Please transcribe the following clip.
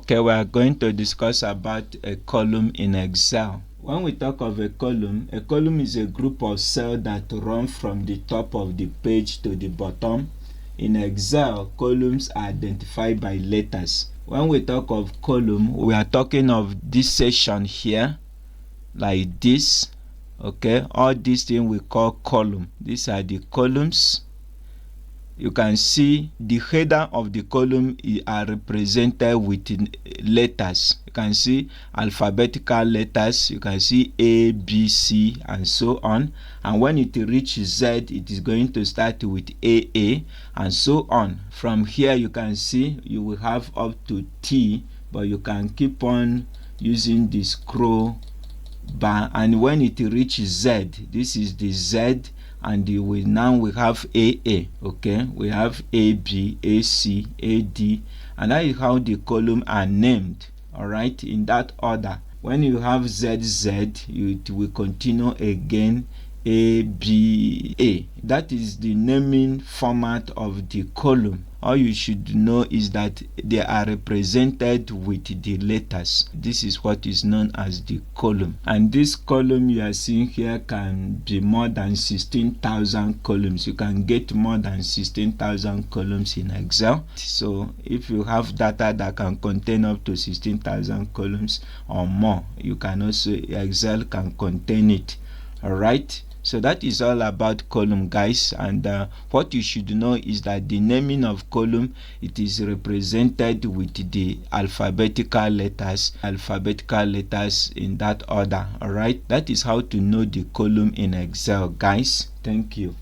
Okay, we are going to discuss about a column in Excel. When we talk of a column is a group of cells that run from the top of the page to the bottom. In Excel, columns are identified by letters. When we talk of column, we are talking of this section here, like this. Okay, all these things we call column. These are the columns. You can see the header of the column are represented with letters. You can see alphabetical letters. You can see A, B, C, and so on. And when it reaches Z, it is going to start with AA, and so on. From here, you can see you will have up to T, but you can keep on using the scroll bar. And when it reaches Z, this is the Z. And we have AA. Okay, we have AB, AC, AD, and that is how the column are named. All right, in that order. When you have ZZ, it will continue again ABA. That is the naming format of the column. All you should know is that they are represented with the letters. This is what is known as the column. And this column you are seeing here can be more than 16,000 columns. You can get more than 16,000 columns in Excel. So if you have data that can contain up to 16,000 columns or more, you can also, Excel can contain it. All right. So that is all about column, guys, and what you should know is that the naming of column, it is represented with the alphabetical letters in that order. All right, that is how to know the column in Excel, guys. Thank you.